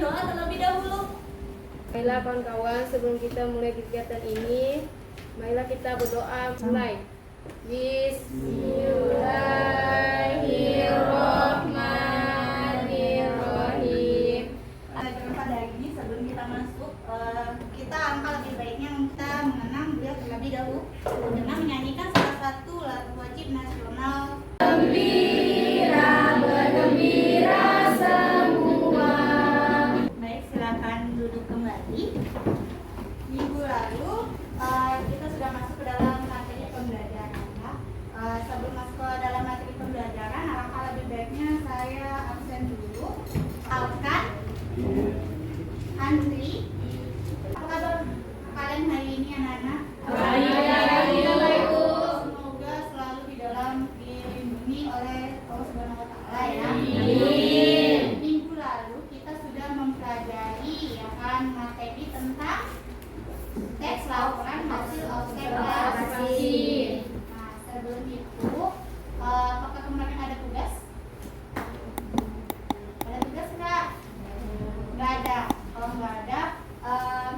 doa terlebih dahulu. Baiklah kawan-kawan, sebelum kita mulai kegiatan ini, marilah kita berdoa mulai. Bismillahirrahmanirrahim. Pada hari ini sebelum kita masuk, kita angka lebih baiknya kita mengenang beliau terlebih dahulu dengan menyanyikan salah satu lagu wajib nasional. Bergembira semua. Baik, silakan duduk kembali. Minggu lalu kita sudah masuk ke dalam materi pembelajaran. Sebelum masuk ke dalam materi pembelajaran, alangkah lebih baiknya saya absen dulu. Alkan, Andri, apa kabar kalian hari ini anak-anak? Baik. Semoga selalu di dalam dilindungi oleh Allah Subhanahu wa Ta'ala ya. Minggu lalu kita sudah mempelajari ya kan materi tentang teks laporan hasil observasi. Nah, sebelum itu apakah kemarin ada tugas? Ada tugas enggak? Enggak ada. Kalau enggak ada,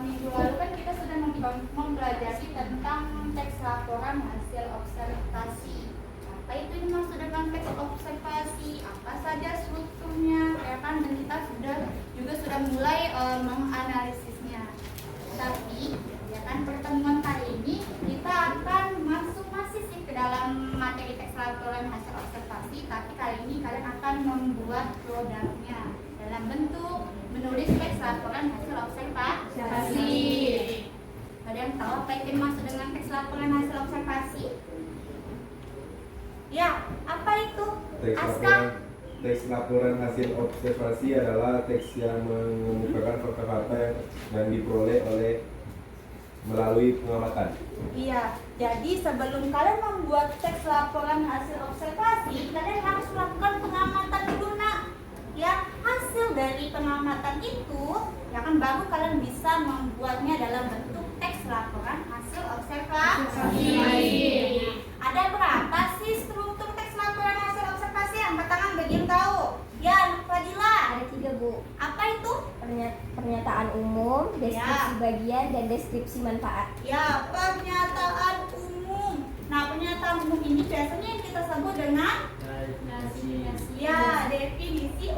minggu lalu kan kita sudah mempelajari tentang teks laporan hasil observasi. Apa itu yang dimaksud dengan teks observasi? Apa saja strukturnya? Ya kan, dan kita sudah mulai menganalisisnya. Tapi ya kan pertemuan kali ini kita akan masih sih ke dalam materi teks laporan hasil observasi, tapi kali ini kalian akan membuat produknya dalam bentuk menulis teks laporan hasil observasi. Ada yang tahu apa yang dimaksud dengan teks laporan hasil observasi? Ya, apa itu? Teks laporan hasil observasi adalah teks yang mengemukakan fakta-fakta yang diperoleh melalui pengamatan. Iya, jadi sebelum kalian membuat teks laporan hasil observasi, kalian harus melakukan pengamatan dulu nak. Ya, hasil dari pengamatan itu, ya kan baru kalian bisa membuatnya dalam bentuk teks laporan hasil observasi. Ada berapa sih struktur teks laporan hasil observasi? Angkat tangan bagi yang tahu. Ya, Fadila. Ada 3, Bu. Apa itu? Pernyataan umum, deskripsi Ya. bagian, dan deskripsi manfaat. Ya, pernyataan umum. Nah, pernyataan umum ini biasanya yang kita sebut dengan ya, definisi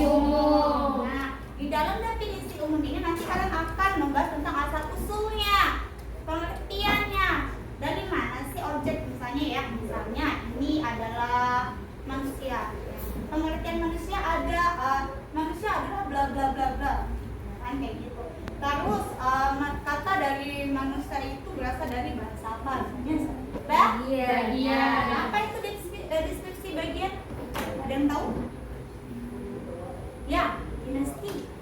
umum. Nah, di dalam definisi umum ini nanti kalian akan membahas tentang asal usulnya, pengertiannya. Dari mana sih objek misalnya ya? Misalnya ini adalah manusia. Pengertian manusia manusia adalah bla bla bla bla. Kan kayak gitu. Terus kata dari manusia itu berasal dari bahasa apa? Bagian. Apa itu deskripsi bagian? Ada yang tahu? Ya, dinasti.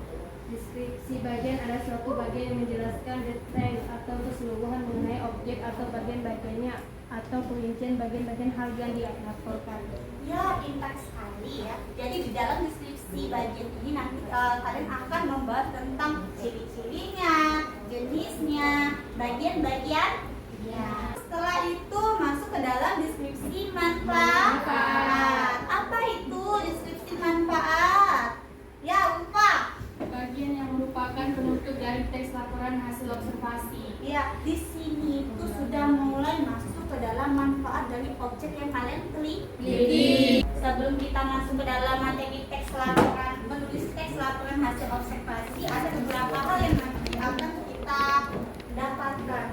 Deskripsi bagian adalah suatu bagian yang menjelaskan detail atau keseluruhan mengenai objek atau bagian-bagiannya atau perincian bagian-bagian hal yang dilaporkan. Ya, pintar sekali ya. Jadi di dalam deskripsi bagian ini nanti kalian akan membahas tentang ciri-cirinya, jenisnya, bagian-bagian. Ya. Setelah itu masuk ke dalam deskripsi manfaat. Apa itu deskripsi manfaat? Ya, lupa. Bagian yang merupakan penutup dari teks laporan hasil observasi. Ya, di sini itu sudah mulai masuk ke dalam manfaat dari objek yang kalian teliti. Sebelum kita masuk ke dalam materi teks laporan, menulis teks laporan hasil observasi, ada beberapa hal yang nanti akan kita dapatkan.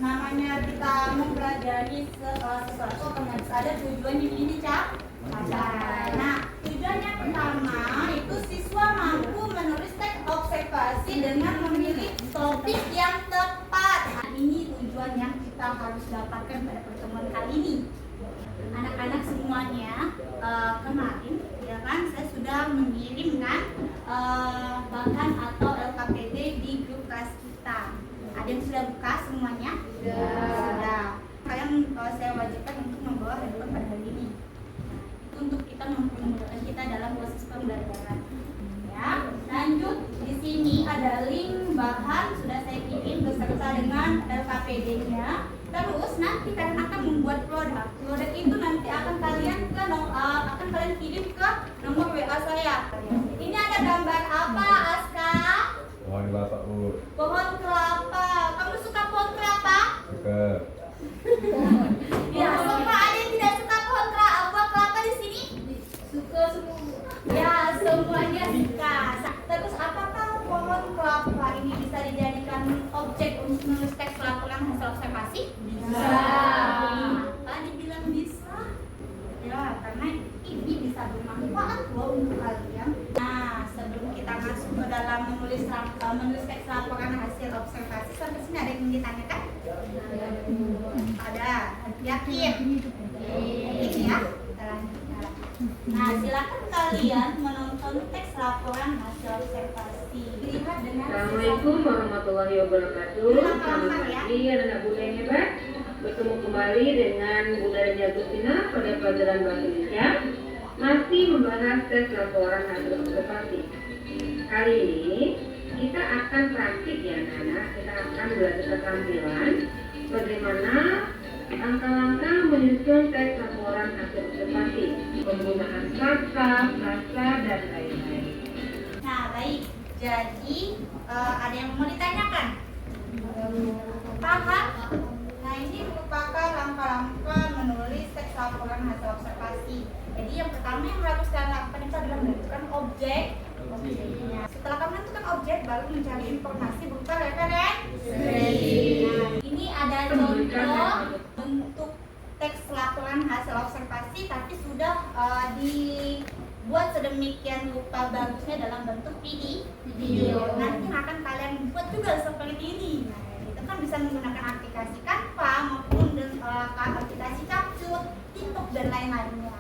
Namanya kita mempelajari sesuatu akan harus ada tujuan yang ini capai. Nah, tujuan yang pertama itu siswa mampu menulis teks observasi dengan memilih topik yang tepat. Nah, ini tujuan yang kita harus dapatkan pada pertemuan kali ini. Anak-anak semuanya kemarin ya kan saya sudah mengirimkan bahan atau LKPD di grup kelas kita. Ada yang sudah buka semuanya? Sudah. Kalian saya wajibkan untuk membawa handphone pada hari ini. Itu untuk kita mempermudahkan kita dalam proses pembelajaran. Ya, lanjut di sini ada link bahan sudah saya kirim beserta dengan LKPD-nya. Terus nanti kalian akan membuat produk. Produk itu nanti akan kalian kirim ke nomor WA saya. Ini ada gambar apa? Pak Ur? Pohon kelapa. Kamu suka pohon kelapa? Suka. Ya, suka. Ada yang tidak suka pohon kelapa? Buah kelapa di sini? Suka semua. Ya, semuanya suka. Terus apakah pohon kelapa ini bisa dijadikan objek untuk menulis teks laporan hasil observasi? Bisa. Kenapa dibilang bisa? Ya, karena ini bisa bermanfaat loh untuk kalian. Nah, sebelum kita masuk ke dalam menulis teks laporan hasil observasi, sampai sini ada yang ditanyakan? Ada. Yakin? Yakin ya? Kita lanjut. Nah, silakan kalian menonton teks laporan hasil observasi. Dilihat dengan Assalamualaikum warahmatullahi wabarakatuh. Selamat pagi anak-anak Bunda yang hebat. Bertemu kembali dengan Bunda Reni Agustina pada pelajaran Bahasa Indonesia. Masih membahas tes laporan hasil observasi. Kali ini kita akan praktik ya anak-anak. Kita akan belajar keterampilan bagaimana langkah-langkah menyusun teks laporan hasil observasi, penggunaan kata, frasa, dan lain-lain. Nah, baik. Jadi, ada yang mau ditanyakan? Paham? Nah, ini merupakan langkah-langkah menulis teks laporan hasil observasi. Jadi, yang pertama yang harus kalian lakukan itu adalah menentukan objek. Setelah kamu menentukan objek, baru mencari informasi berupa referensi. Nah, ini ada contoh bentuk teks laporan hasil observasi, tapi sudah dibuat sedemikian rupa bagusnya dalam bentuk video. Nanti akan kalian buat juga seperti ini. Nah, itu kan bisa menggunakan aplikasi Canva maupun aplikasi Capcut, TikTok dan lain-lainnya.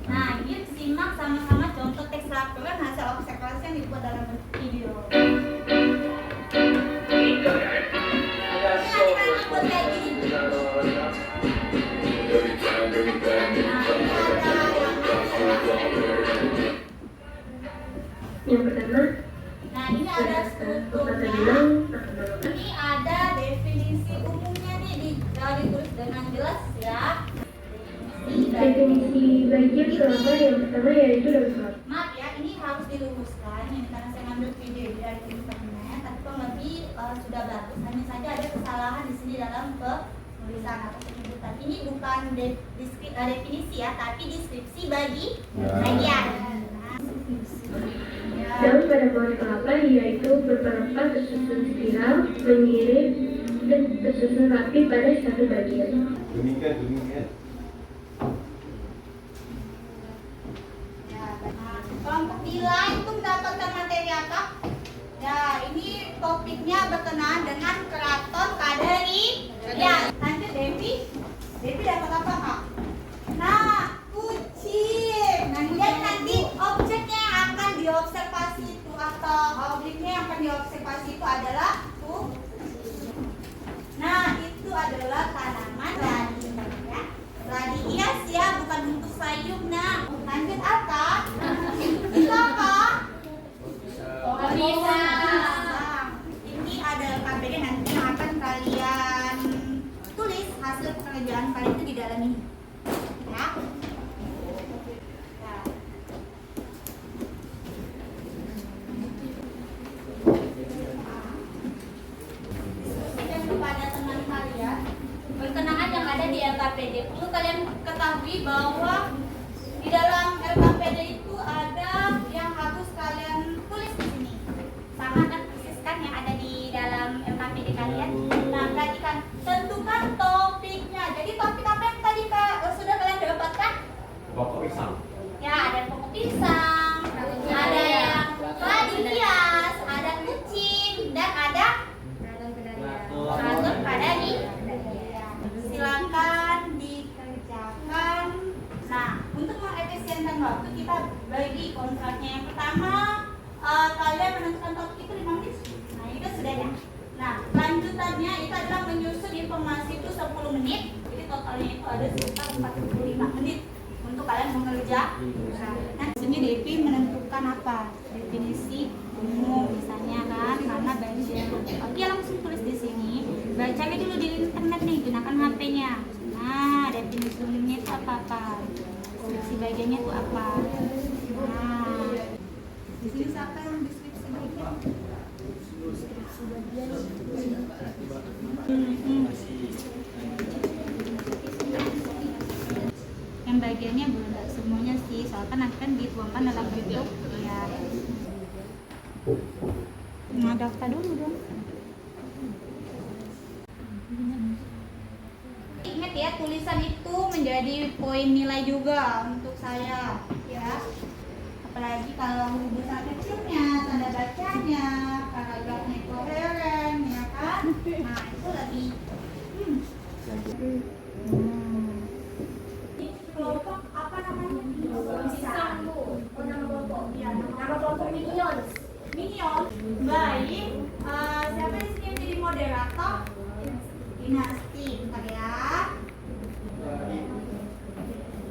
Nah, yuk simak sama-sama contoh teks laporan hasil observasi yang dibuat dalam bentuk video. Ini nanti kan dibuat kayak gini. Yang pertama, Nah, ini ada strukturnya. Ini ada definisi umumnya nih ditulis dengan jelas ya. definisi bagian kelapa yang pertama yaitu dalam kelapa. Maaf ya, ini harus diluruskan. Ini karena saya ngambil video dari internet, tapi kurang lebih sudah bagus. Hanya saja ada kesalahan di sini dalam penulisan atau penyebutan. Ini bukan definisi ya, tapi deskripsi bagian. Daun pada pohon kelapa yaitu beberapa tersusun spiral, mengirit, dan tersusun rapi pada satu bagian. Demikian. Kelompok nilai itu mendapatkan materi apa? Ya, ini topiknya berkenaan dengan keraton Kadari. Ya, lanjut Devi. Devi dapat apa kak? Nah, kucing. Kemudian nanti objeknya yang akan diobservasi itu atau objeknya yang akan diobservasi itu adalah Nah, itu adalah tanaman ladi ya. Ladi hias ya, bukan untuk sayur. Nah, lanjut apa? Itu apa? Pohon pisang. Ini adalah KPD nanti yang akan kalian tulis hasil pekerjaan kalian itu di dalam ini. Ya. Nah. Dan kepada teman kalian berkenaan yang ada di LKPD, perlu kalian ketahui bahwa di dalam LKPD itu ada yang harus kalian tulis di sini. Sama kan persis kan yang ada di dalam LKPD kalian. Nah, perhatikan, tentukan topiknya. Jadi topik apa yang tadi sudah kalian dapatkan? Pokok pisang. Ya, ada pokok pisang, ada yang ladi hias, ada kucing, dan ada keraton Kadari. Silakan dikerjakan. Nah, untuk mengefisienkan waktu kita bagi kontraknya. Yang pertama, kalian menentukan topik itu 5 menit. Nah, itu sudah ya. Nah, lanjutannya itu adalah menyusun informasi itu 10 menit. Jadi totalnya itu ada sekitar 45 menit untuk kalian mengerjakan. Nah, di sini Devi menentukan apa? Definisi umum misalnya kan, karena bagian. Oke, langsung tulis di sini. Baca dulu di internet nih, gunakan HP-nya. Nah, definisi umumnya itu apa? Deskripsi bagiannya itu apa? Nah, di sini siapa yang deskripsi bagian? Yang bagiannya belum semuanya sih, soalnya kan nanti kan dituangkan dalam bentuk ya. Nah, daftar dulu dong. Ingat ya, tulisan itu menjadi poin nilai juga untuk saya ya. Apalagi kalau besar kecilnya, tanda bacanya, paragrafnya koheren ya kan. Nah, itu lebih kelompok apa namanya? Pisang, Bu. Oh, nama kelompok. Ya, Nama kelompok Minions. Minion. Baik. Siapa di sini yang jadi moderator? Dinasti, bentar ya.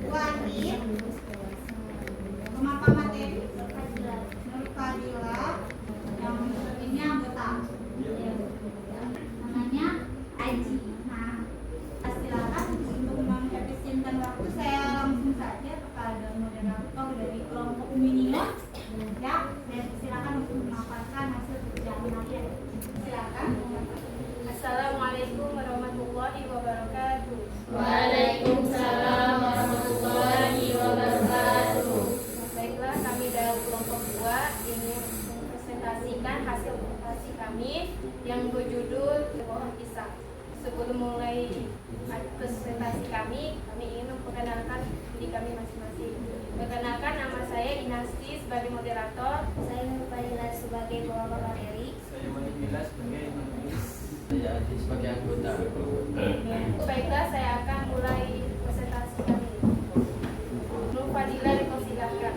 Wahid. Pemapa materi? Nur Fadila. Yang ini anggota. Namanya Aji. Nah, silakan untuk mengefisienkan waktu saya langsung saja kepada moderator dari kelompok Minion. Ya, dan silakan untuk memaparkan hasil pekerjaan kalian. Silakan. Assalamualaikum warahmatullahi wabarakatuh. Waalaikumsalam warahmatullahi wabarakatuh. Baiklah, kami dari kelompok 2 ingin mempresentasikan hasil presentasi kami yang berjudul Pohon Pisang. Sebelum mulai presentasi kami ingin memperkenalkan diri kami masing-masing. Perkenalkan, nama saya Dinasti sebagai moderator. Saya Nurfadila sebagai pembawa materi. Saya Manila sebagai penulis. Saya Adi sebagai anggota. Baiklah, saya akan mulai presentasi kami. Nurfadila dipersilakan.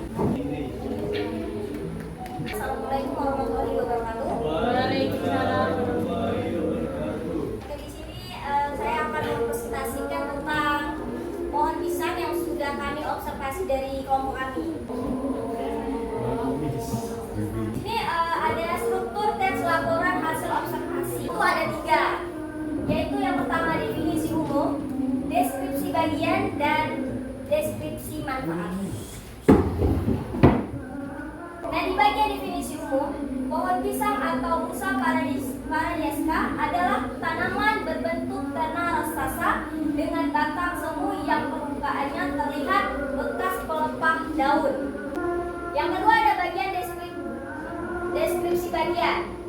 Assalamualaikum warahmatullahi wabarakatuh. Waalaikumsalam. Oke, di sini saya akan mempresentasikan tentang pohon pisang yang sudah kami observasi dari kelompok kami. Ini ada struktur teks laporan hasil observasi. Itu ada 3, yaitu yang pertama definisi umum, deskripsi bagian, dan deskripsi manfaat. Nah, di bagian definisi umum, pohon pisang atau Musa paradiesca adalah tanaman berbentuk tanah raksasa dengan batang semu yang permukaannya terlihat bekas pelepah daun. Yang kedua ada bagian deskripsi bagian.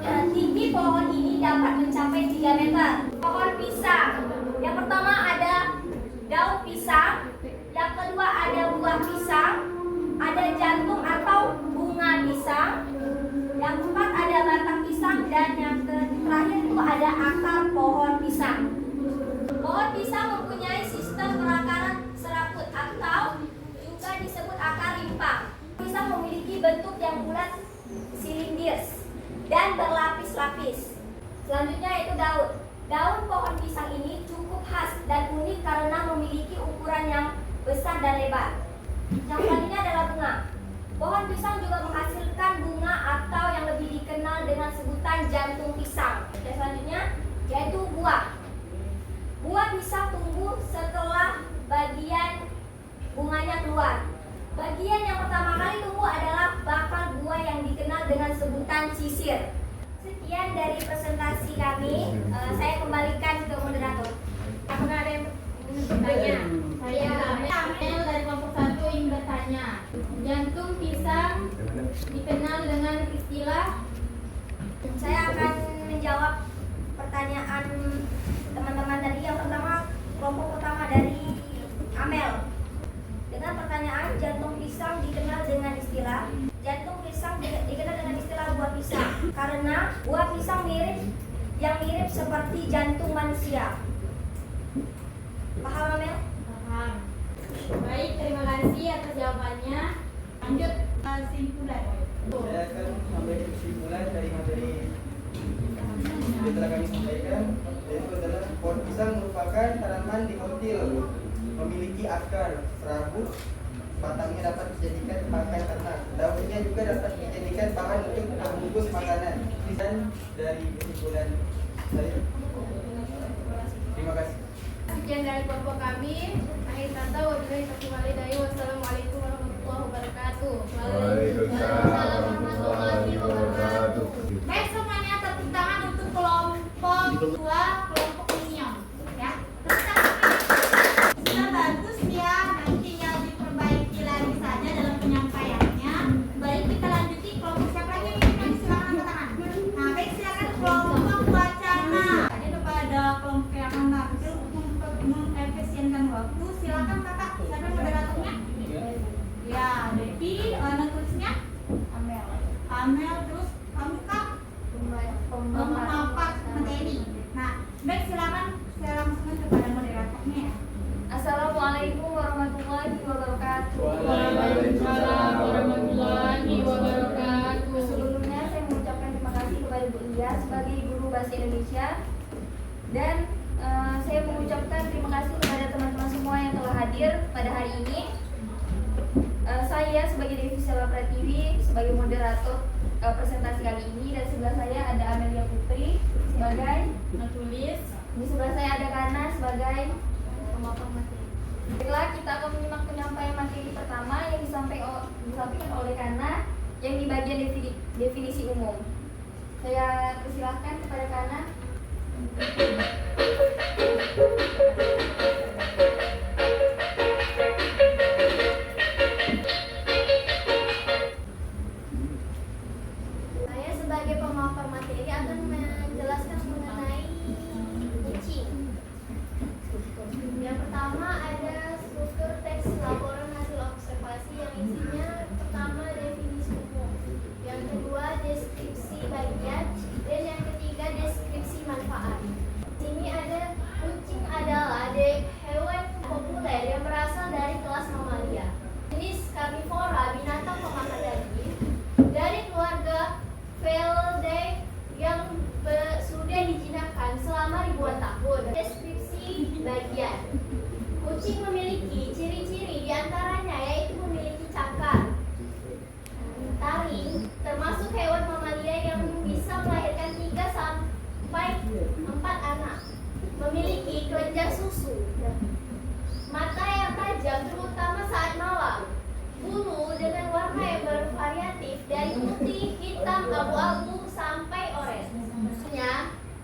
Tinggi pohon ini dapat mencapai 3 meter. Pohon pisang, yang pertama ada daun pisang, yang kedua ada buah pisang, ada jantung atau bunga pisang, yang keempat ada batang pisang, dan yang terakhir itu ada akar pohon pisang. Pohon pisang mempunyai sistem perakaran serabut atau juga disebut akar limpah. Pisang memiliki bentuk yang bulat silindris dan berlapis-lapis. Selanjutnya itu daun. Daun pohon pisang ini cukup khas dan unik karena memiliki ukuran yang besar dan lebar. Yang selanjutnya adalah bunga. Pohon pisang juga menghasilkan bunga atau yang lebih dikenal dengan sebutan jantung pisang. Dan selanjutnya yaitu buah. Buah pisang tumbuh setelah bagian bunganya keluar. Bagian yang pertama kali tumbuh adalah bakal buah yang dikenal dengan sebutan sisir. Sekian dari presentasi kami. Saya kembalikan ke moderator. Apakah ada yang ingin bertanya? Saya Amel dari kelompok 1 ingin bertanya. Jantung pisang dikenal dengan istilah. Saya akan menjawab pertanyaan teman-teman tadi. Yang pertama, kelompok pertama dari Amel. Dengan pertanyaan, jantung pisang dikenal dengan istilah. Jantung pisang dikenal dengan istilah buah pisang karena buah pisang mirip seperti jantung manusia. Paham, Amel? Paham. Baik, terima kasih atas jawabannya. Lanjut kesimpulan. Saya akan memberikan kesimpulan dari materi yang telah kami sampaikan, yaitu adalah pohon pisang merupakan tanaman dimotil, memiliki akar serabut, batangnya dapat dijadikan pakan ternak, daunnya juga dapat dijadikan bahan untuk membungkus makanan. Dan dari kesimpulan saya, terima kasih. Sekian dari kelompok kami. Akhir kata, wabillahi taufiq wal hidayah. Wassalamualaikum warahmatullahi wabarakatuh. Waalaikumsalam warahmatullahi wabarakatuh. Amel, terus kamu Kak pemaparan materi. Nah, baik silakan saya langsung kepada moderatornya ya. Assalamualaikum warahmatullahi wabarakatuh. Waalaikumsalam warahmatullahi wabarakatuh. Sebelumnya saya mengucapkan terima kasih kepada Bu Lia sebagai guru bahasa Indonesia, dan saya mengucapkan terima kasih kepada teman-teman semua yang telah hadir pada hari ini. Saya sebagai Devi Sela Pratiwi sebagai moderator presentasi kali ini, dan sebelah saya ada Amelia Putri sebagai penulis. Di sebelah saya ada Kana sebagai pemaparan materi. Baiklah, kita akan menyimak penyampaian materi pertama yang disampaikan oleh Kana yang di bagian definisi umum. Saya persilahkan kepada Kana. Saya sebagai pemaparan materi akan menjelaskan mengenai kucing. Yang pertama ada struktur teks laporan hasil observasi yang isinya pertama definisi umum, yang kedua deskripsi bagian, dan yang ketiga deskripsi manfaat. Sini ada kucing adalah hewan populer yang berasal dari kelas mamalia, jenis karnivora, binatang pemakan daging dari keluarga Felidae yang sudah dijinakkan selama ribuan tahun. Deskripsi bagian. Kucing memiliki ciri-ciri diantaranya yaitu memiliki cakar, taring, termasuk hewan mamalia yang bisa melahirkan 3 sampai 4 anak, memiliki kelenjar susu, mata yang tajam terutama saat malam, bulu dengan warna yang bervariatif dari putih, hitam, abu-abu sampai oranye.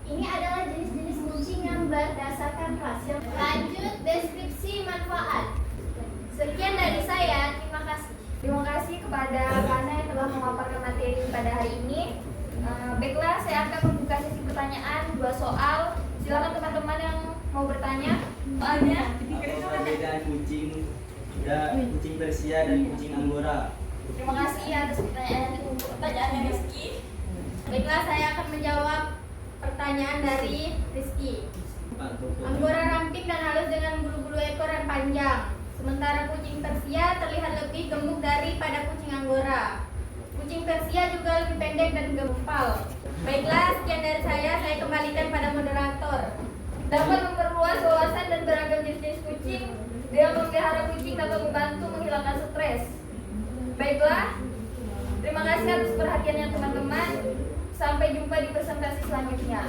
Ini adalah jenis-jenis kucing yang berdasarkan ras. Lanjut deskripsi manfaat. Sekian dari saya, terima kasih. Terima kasih kepada Kana yang telah memaparkan materi pada hari ini. Baiklah, saya akan membuka sesi pertanyaan 2 soal. Silakan teman-teman yang mau bertanya. Soalnya Apa perbedaan kucing Persia dan kucing Anggora? terima kasih atas pertanyaannya Rizky. Baiklah, saya akan menjawab pertanyaan dari Rizky. Anggora ramping dan halus dengan bulu-bulu ekor yang panjang. Sementara kucing Persia terlihat lebih gemuk daripada kucing Anggora. Kucing Persia juga lebih pendek dan gempal. Baiklah, sekian dari saya kembalikan pada moderator. Dapat memperluas wawasan dan beragam jenis-jenis kucing. Dengan memelihara kucing dapat membantu menghilangkan stres. Baiklah, terima kasih atas perhatiannya teman-teman. Sampai jumpa di presentasi selanjutnya.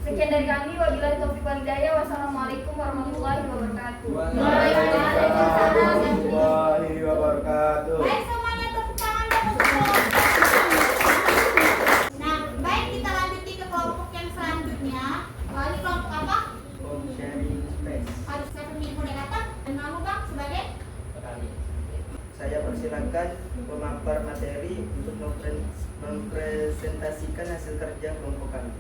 Sekian dari kami, wabillahi taufiq wal hidayah. Wassalamualaikum warahmatullahi wabarakatuh. Waalaikumsalam warahmatullahi wabarakatuh. Baik semuanya, tepuk tangan dulu. Nah, baik kita lanjuti ke kelompok yang selanjutnya. Ini kelompok apa? Home sharing space. Harus saya pemilik moderator dan kamu Bang sebagai Saya persilakan pemapar materi untuk mempresentasikan hasil kerja kelompok kami.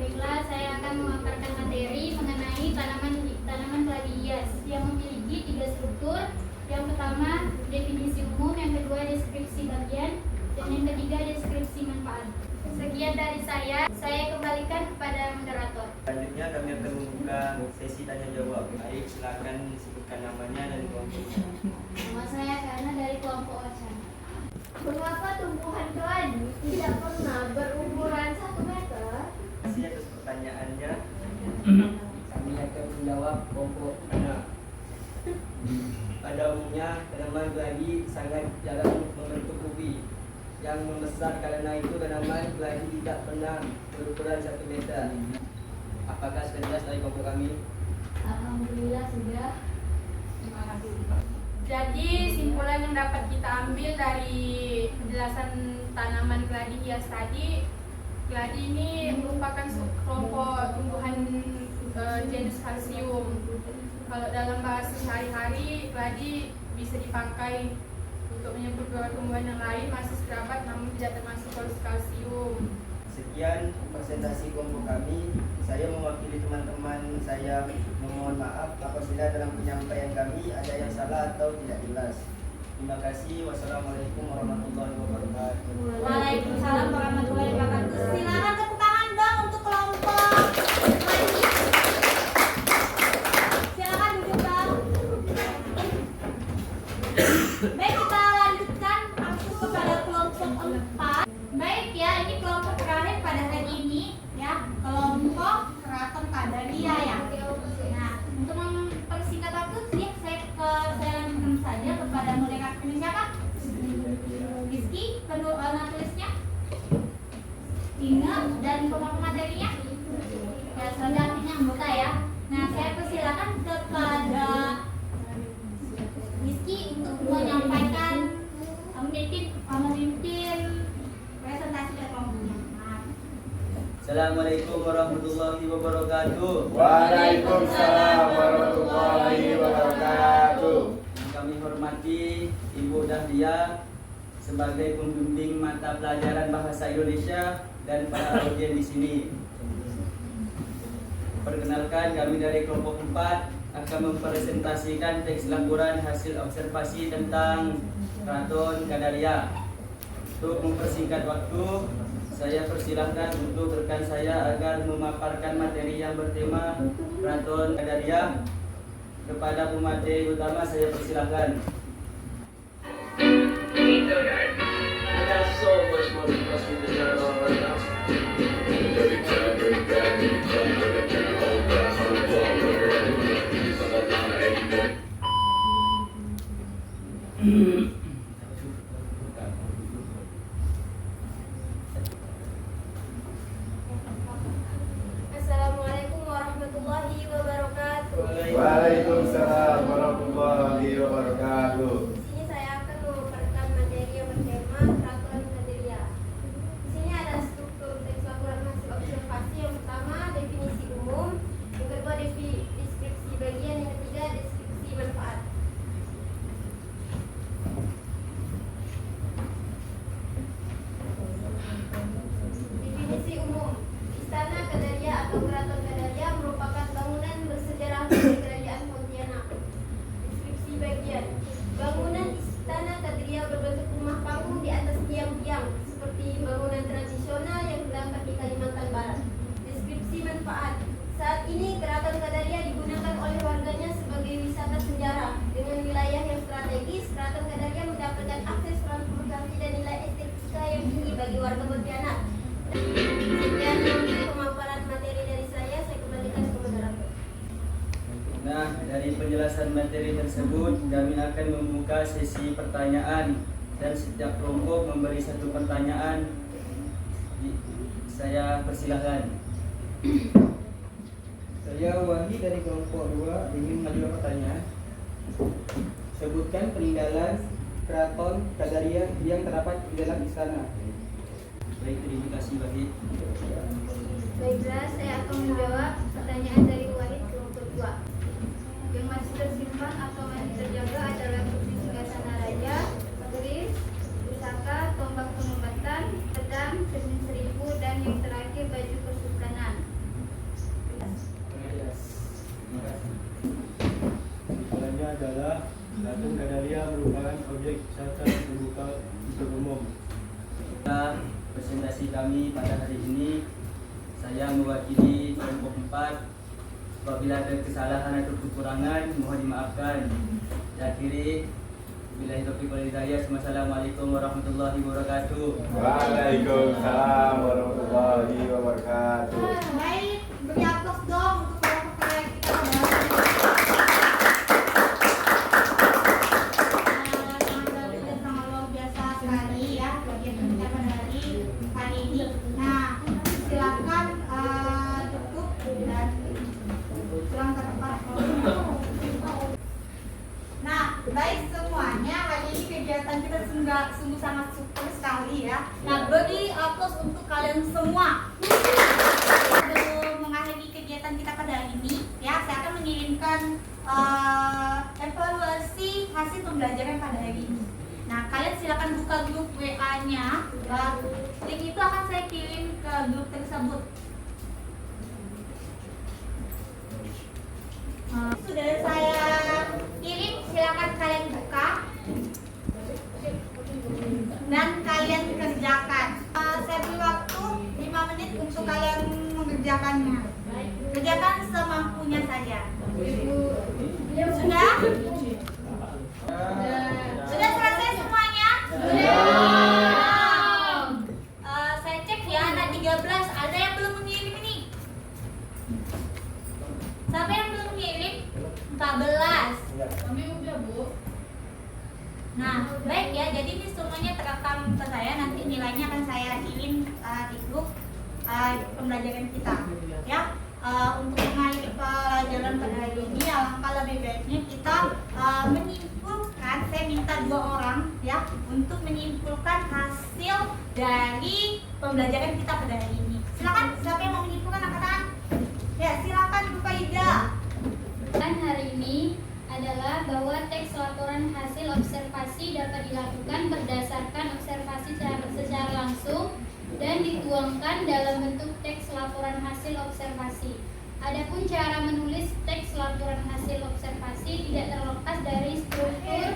Baiklah, saya akan memaparkan materi mengenai tanaman keladi hias yang memiliki 3 struktur. Yang pertama definisi umum, yang kedua deskripsi bagian, dan yang ketiga deskripsi manfaat. Sekian dari saya kembalikan kepada moderator. Selanjutnya kami akan membuka sesi tanya jawab. Baik, silakan sebutkan namanya dan kelompoknya. Nama saya Kana dari kelompok Wacana. Mengapa tumbuhan keladi tidak pernah berukuran 1 meter? Terima kasih atas pertanyaannya. Kami akan menjawab kelompok anak. Pada umumnya, tanaman keladi sangat jarang membentuk ubi yang membesar, karena itu tanaman keladi tidak pernah berukuran 1 meter. Apakah sudah jelas dari kelompok kami? Alhamdulillah sudah. Terima kasih. Jadi simpulan yang dapat kita ambil dari penjelasan tanaman keladi hias tadi, keladi ini merupakan kelompok tumbuhan genus kalsium. Kalau dalam bahasa sehari-hari, keladi bisa dipakai untuk menyebut tumbuhan yang lain masih sekerabat namun tidak termasuk kalsium. Sekian presentasi kelompok kami. Saya mewakili teman-teman saya memohon maaf apabila dalam penyampaian kami ada yang salah atau tidak jelas. Terima kasih. Wassalamualaikum warahmatullahi wabarakatuh. Waalaikumsalam warahmatullahi wabarakatuh. Silakan tepuk tangan dong untuk kelompok lagi. Silakan duduk dong. Baik, kita lanjutkan langsung kepada kelompok 4. Baik ya, ini kelompok terakhir pada hari ini ya, kelompok Keraton Kadaria ya. Nah, untuk mempersingkat waktu saya lanjutkan saja kepada moderator siapa? Rizky, penulisnya, Inge, dan pematerinya. Ya, sudah artinya anggota ya. Nah, saya persilakan kepada Rizky untuk menyampaikan memimpin presentasi dari kelompoknya. Maaf. Assalamualaikum warahmatullahi wabarakatuh. Waalaikumsalam warahmatullahi wabarakatuh. Kami hormati Ibu Dahlia sebagai pembimbing mata pelajaran bahasa Indonesia dan para audien di sini. Perkenalkan, kami dari kelompok 4 akan mempresentasikan teks laporan hasil observasi tentang Keraton Kadaria. Untuk mempersingkat waktu, saya persilahkan untuk rekan saya agar memaparkan materi yang bertema Keraton Kadaria. Kepada pemateri utama saya persilahkan. I got so much money must be going on right now. Assalamualaikum warahmatullahi wabarakatuh. Waalaikumsalam warahmatullahi wabarakatuh. Di sini saya akan memaparkan materi yang bertema Keraton Kadaria. Di sini ada struktur teks laporan hasil observasi. Yang pertama, definisi umum. Yang kedua, deskripsi bagian. Yang ketiga, deskripsi manfaat. Definisi umum. Istana Kadaria atau Keraton Kadaria merupakan bangunan bersejarah dari Kerajaan Pontianak. Deskripsi bagian. Bangunan Istana Kadaria berbentuk rumah panggung di atas tiang-tiang seperti bangunan tradisional yang terdapat di Kalimantan Barat. Deskripsi manfaat. Saat ini Keraton Kadaria digunakan oleh warganya sebagai wisata sejarah. Dengan wilayah yang strategis, Keraton Kadaria mendapatkan akses transportasi dan nilai estetika yang tinggi bagi warga Pontianak. Sekian pemaparan materi dari saya kembalikan ke moderator. Nah, dari penjelasan materi tersebut, kami akan membuka sesi pertanyaan dan setiap kelompok memberi satu pertanyaan. Saya persilahkan. Saya Wahid dari kelompok 2 ingin mengajukan pertanyaan. Sebutkan peninggalan Keraton Kadaria yang terdapat di dalam istana. Baik, terima kasih Wahid. Baiklah, saya akan menjawab pertanyaan dari Wahid kelompok 2. Yang masih tersimpan atau masih terjaga adalah kursi singgasana raja, keris, pusaka, tombak pengobatan, pedang, cermin seribu, dan yang terakhir baju kesultanan. Soalannya adalah Keraton Kadaria merupakan objek wisata terbuka untuk umum. Presentasi kami pada hari ini, saya mewakili kelompok 4. Apabila ada kesalahan atau kekurangan, mohon dimaafkan. Dan akhiri, billahi taufiq wal hidayah. Wassalamualaikum warahmatullahi wabarakatuh. Waalaikumsalam warahmatullahi wabarakatuh. Baik, beri aplaus dong untuk kelompok yang kita sangat luar biasa sekali ya kegiatan kita pada hari ini. Nah, silakan tutup dan pulang ke tempat. Nah, baik semuanya, hari ini kegiatan kita sungguh sangat super sekali ya. Nah, beri aplaus untuk kalian semua. Sebelum mengakhiri kegiatan kita pada hari ini, ya, saya akan mengirimkan evaluasi hasil pembelajaran pada hari ini. Nah, kalian silakan buka grup WA-nya. Link itu akan saya kirim ke grup tersebut. Sudah saya kirim, silakan kalian buka dan kalian kerjakan. Saya beri waktu 5 menit untuk kalian mengerjakannya. Kerjakan semampunya saja. Sudah? Sudah selesai semuanya? Saya cek ya, anak 13 ada yang belum mengirim ini? Siapa yang belum mengirim? 14. Kami udah, Bu. Nah, baik ya. Jadi ini semuanya terekam ke saya. Nanti nilainya akan saya kirim di grup pembelajaran kita. Ya, untuk mengakhiri pelajaran pada hari ini, alangkah lebih baiknya kita menyimpulkan. Saya minta 2 orang ya untuk menyimpulkan hasil dari pembelajaran kita pada hari ini. Silakan, siapa yang mau menyimpulkan angkat tangan? Ya, silakan Bu Faida. Hari ini adalah bahwa teks laporan hasil observasi dapat dilakukan berdasarkan observasi secara langsung dan dituangkan dalam bentuk teks laporan hasil observasi. Adapun cara menulis teks laporan hasil observasi tidak terlepas dari struktur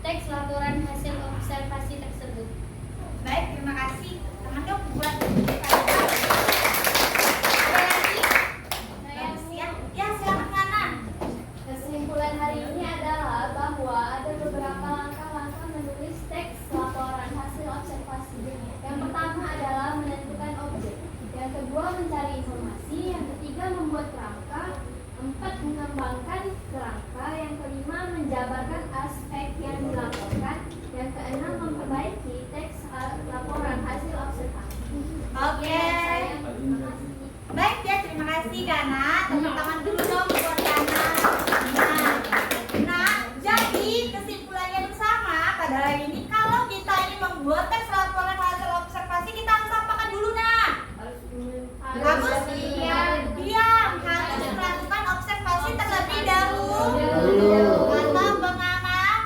teks laporan hasil observasi tersebut. Baik, terima kasih. Teman-teman buat ya, silakan Nana. Kesimpulan hari ini adalah bahwa ada beberapa langkah-langkah menulis teks laporan hasil observasi. Yang pertama adalah menentukan objek. Yang kedua mencari informasi. Yang ketiga membuat kerangka. 4 mengembangkan kerangka. Yang kelima menjabarkan aspek yang dilaporkan. Yang keenam memperbaiki teks laporan hasil observasi. Oke. Baik ya, terima kasih Gana. Tepuk tangan dulu dong buat Gana. Nah, jadi kesimpulannya bersama pada hari ini, kalau kita ini membuat teks laporan hasil observasi, kita harus apakan dulu nah? Harus diam, harus melakukan observasi terlebih dahulu atau pengamatan.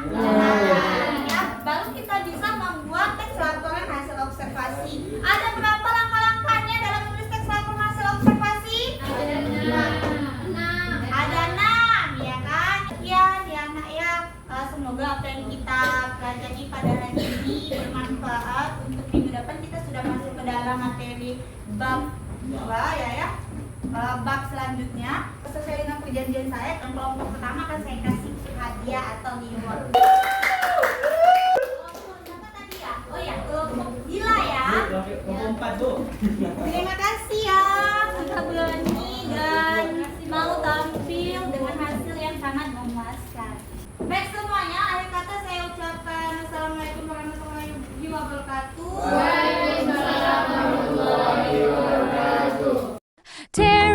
Ya, baru kita bisa membuat teks laporan hasil observasi. Ada berapa langkah-langkahnya dalam menulis teks laporan hasil observasi? Ada 6, ya kan? Ya anak ya. Semoga apa yang kita pelajari pada hari ini bermanfaat. Untuk minggu depan kita sudah masuk ke dalam materi bab 2 ya. Bab selanjutnya sesuai dengan perjanjian saya, yang kelompok pertama akan saya kasih hadiah atau reward. Siapa tadi ya? Oh ya, kelompok Dila ya. Kelompok 4, Bu. Terima kasih ya sudah berani dan mau tampil dengan hasil yang sangat memuaskan. Baik semuanya, akhir kata saya ucapkan Assalamualaikum warahmatullahi wabarakatuh. Waalaikumsalam warahmatullahi wabarakatuh. Tear